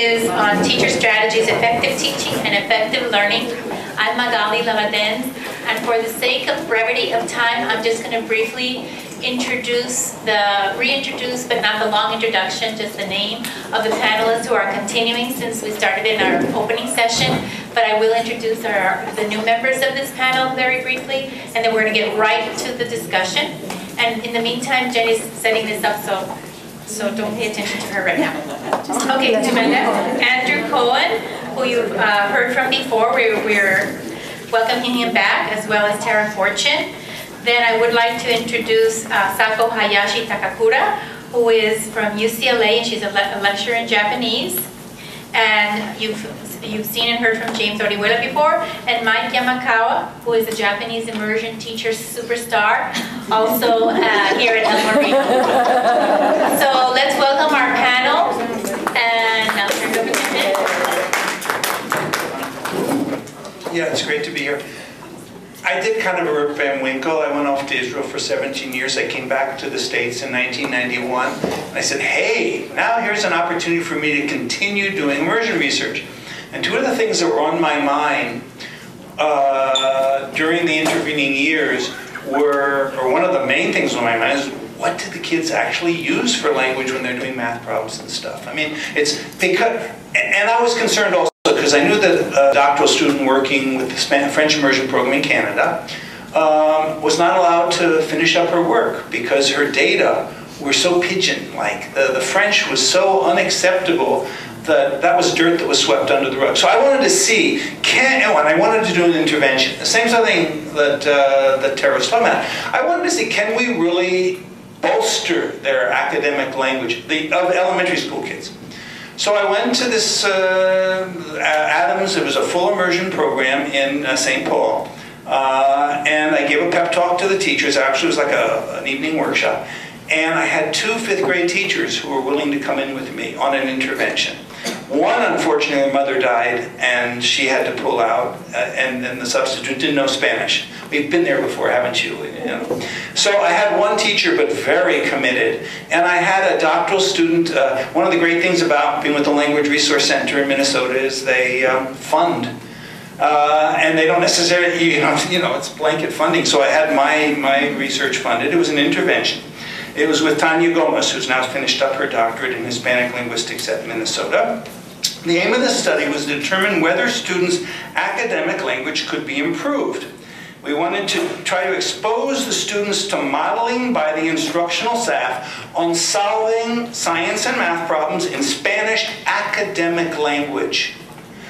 is on teacher strategies, effective teaching and effective learning. I'm Magali Lamadens, and for the sake of brevity of time, I'm just going to briefly reintroduce, but not the long introduction, just the name of the panelists who are continuing since we started in our opening session. But I will introduce the new members of this panel very briefly, and then we're going to get right to the discussion. And in the meantime, Jenny's setting this up, so don't pay attention to her right now. Okay, to my left, Andrew Cohen, who you've heard from before. We're welcoming him back, as well as Tara Fortune. Then I would like to introduce Sako Hayashi Takakura, who is from UCLA, and she's a lecturer in Japanese. And you've seen and heard from James Orihuela before, and Mike Yamakawa, who is a Japanese immersion teacher superstar, also here at LMRE. So let's welcome our panel, and I'll turn it over to Tim. Yeah, it's great to be here. I did kind of a Rip Van Winkle. I went off to Israel for 17 years. I came back to the States in 1991. And I said, hey, now here's an opportunity for me to continue doing immersion research. And two of the things that were on my mind during the intervening years were, or one of the main things on my mind is, what did the kids actually use for language when they're doing math problems and stuff? I mean, it's because, and I was concerned also, because I knew that a doctoral student working with the French immersion program in Canada was not allowed to finish up her work because her data were so pigeon-like. The French was so unacceptable that that was dirt that was swept under the rug. So I wanted to see, and I wanted to do an intervention. The same sort of thing that Tara was talking about. I wanted to see, can we really bolster their academic language of elementary school kids? So I went to this Adams. It was a full immersion program in St. Paul. And I gave a pep talk to the teachers. Actually, it was like an evening workshop. And I had two fifth-grade teachers who were willing to come in with me on an intervention. One, unfortunately, her mother died, and she had to pull out, and the substitute didn't know Spanish. We've been there before, haven't you? So I had one teacher, but very committed, and I had a doctoral student. One of the great things about being with the Language Resource Center in Minnesota is they fund. And they don't necessarily, it's blanket funding. So I had my research funded. It was an intervention. It was with Tanya Gomez, who's now finished up her doctorate in Hispanic linguistics at Minnesota. The aim of the study was to determine whether students' academic language could be improved. We wanted to try to expose the students to modeling by the instructional staff on solving science and math problems in Spanish academic language.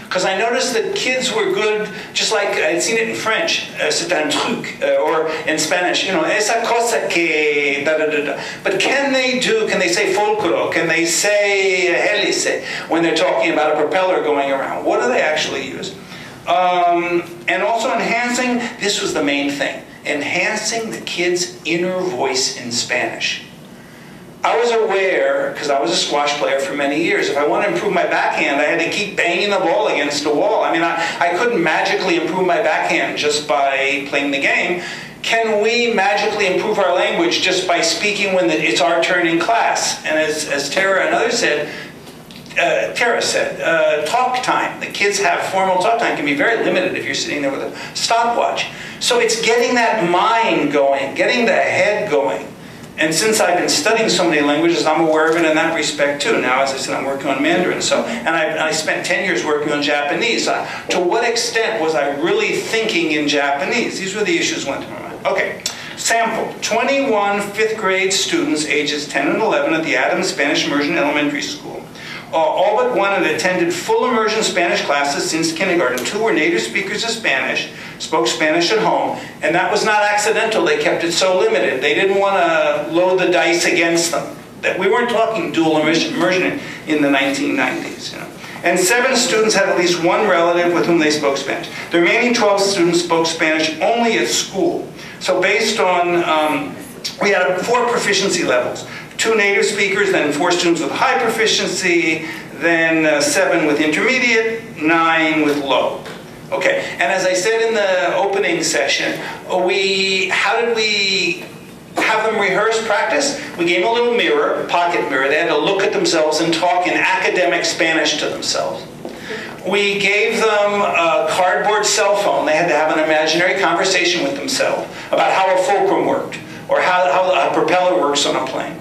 Because I noticed that kids were good, just like I'd seen it in French, c'est un truc, or in Spanish, esa cosa que, da da da da. But can they say fulcro? Can they say hélice when they're talking about a propeller going around? What do they actually use? And also enhancing, this was the main thing, enhancing the kids' inner voice in Spanish. I was aware, because I was a squash player for many years, if I want to improve my backhand, I had to keep banging the ball against the wall. I mean, I couldn't magically improve my backhand just by playing the game. Can we magically improve our language just by speaking when it's our turn in class? And as Tara and others said, talk time. The kids have formal talk time. Can be very limited if you're sitting there with a stopwatch. So it's getting that mind going, getting the head going. And since I've been studying so many languages, I'm aware of it in that respect too. Now, as I said, I'm working on Mandarin. And I spent 10 years working on Japanese. To what extent was I really thinking in Japanese? These were the issues that went to my mind. Okay, sample. 21 fifth-grade students, ages 10 and 11, at the Adams Spanish Immersion Elementary School. All but one had attended full immersion Spanish classes since kindergarten. Two were native speakers of Spanish, spoke Spanish at home, and that was not accidental. They kept it so limited. They didn't want to load the dice against them. We weren't talking dual immersion in the 1990s. And 7 students had at least one relative with whom they spoke Spanish. The remaining 12 students spoke Spanish only at school. So based on, we had 4 proficiency levels. 2 native speakers, then 4 students with high proficiency, then 7 with intermediate, 9 with low. Okay, and as I said in the opening session, how have them rehearse, practice. We gave them a little mirror, pocket mirror. They had to look at themselves and talk in academic Spanish to themselves. We gave them a cardboard cell phone. They had to have an imaginary conversation with themselves about how a fulcrum worked or how a propeller works on a plane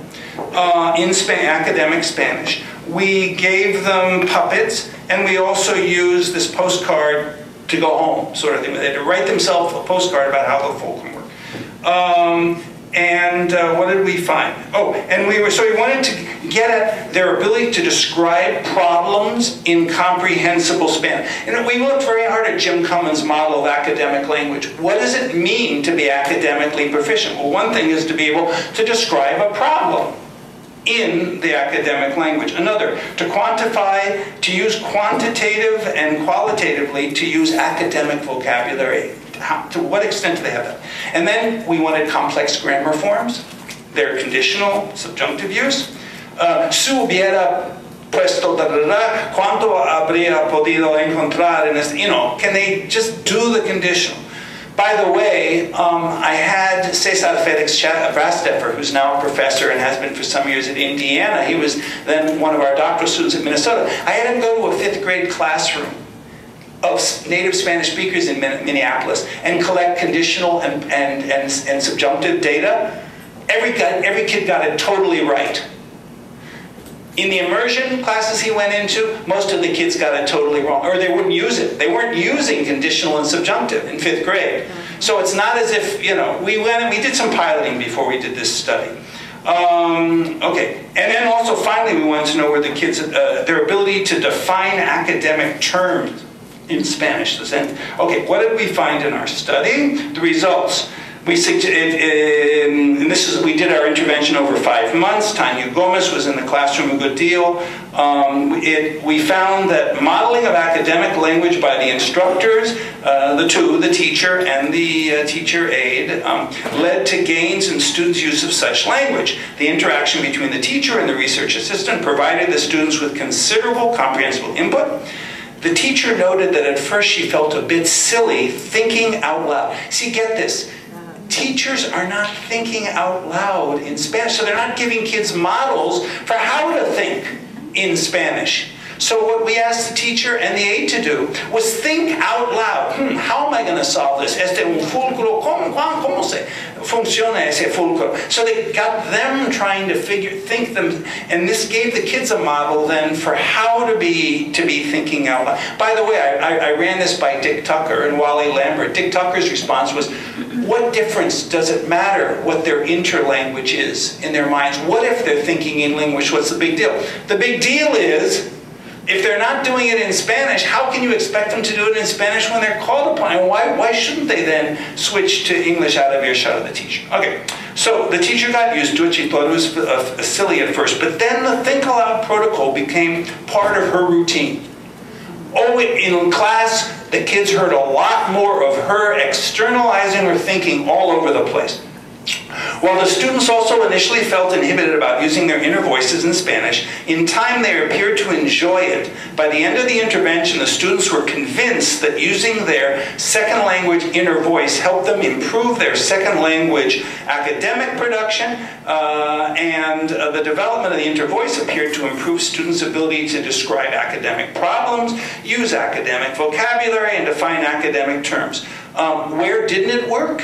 in academic Spanish. We gave them puppets, and we also used this postcard to go home, sort of thing. They had to write themselves a postcard about how the fulcrum worked. What did we find? Oh, and we wanted to get at their ability to describe problems in comprehensible Spanish. And we looked very hard at Jim Cummins' model of academic language. What does it mean to be academically proficient? Well, one thing is to be able to describe a problem in the academic language. Another, to quantify, to use quantitative and qualitatively, to use academic vocabulary. To what extent do they have that? And then we wanted complex grammar forms, their conditional, subjunctive use. Si hubiera puesto da da da, cuánto habría podido encontrar en este, can they just do the conditional? By the way, I had Cesar Felix Brasteffer, who's now a professor and has been for some years at Indiana. He was then one of our doctoral students at Minnesota. I had him go to a 5th grade classroom of native Spanish speakers in Minneapolis and collect conditional and subjunctive data. Every kid got it totally right. In the immersion classes he went into, most of the kids got it totally wrong, or they wouldn't use it. They weren't using conditional and subjunctive in 5th grade. So it's not as if, we went and we did some piloting before we did this study. Okay, and then also finally we wanted to know where the kids, their ability to define academic terms in Spanish. Okay, what did we find in our study? The results. We did our intervention over 5 months. Tanya Gomez was in the classroom a good deal. We found that modeling of academic language by the instructors, the teacher and the teacher aide, led to gains in students' use of such language. The interaction between the teacher and the research assistant provided the students with considerable comprehensible input. The teacher noted that at first she felt a bit silly thinking out loud. See, get this. Teachers are not thinking out loud in Spanish, so they're not giving kids models for how to think in Spanish. So what we asked the teacher and the aide to do was think out loud. How am I going to solve this? Un fulcro, ¿cómo se funciona ese fulcro? So they got them trying to think them, and this gave the kids a model then for how to be thinking out loud. By the way, I ran this by Dick Tucker and Wally Lambert. Dick Tucker's response was, what difference does it matter what their interlanguage is in their minds? What if they're thinking in English? What's the big deal? The big deal is, if they're not doing it in Spanish, how can you expect them to do it in Spanish when they're called upon? And why shouldn't they then switch to English out of earshot of the teacher? Okay, so the teacher got used to it. She thought it was silly at first, but then the think aloud protocol became part of her routine. Oh, in class, the kids heard a lot more of her externalizing her thinking all over the place. While the students also initially felt inhibited about using their inner voices in Spanish, in time they appeared to enjoy it. By the end of the intervention, the students were convinced that using their second language inner voice helped them improve their second language academic production, and the development of the inner voice appeared to improve students' ability to describe academic problems, use academic vocabulary, and define academic terms. Where didn't it work?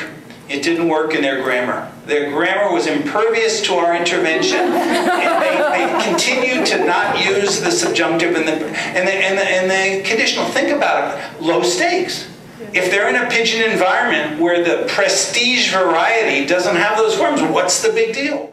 It didn't work in their grammar. Their grammar was impervious to our intervention, and they continued to not use the subjunctive and the conditional. Think about it, low stakes. If they're in a pidgin environment where the prestige variety doesn't have those forms, what's the big deal?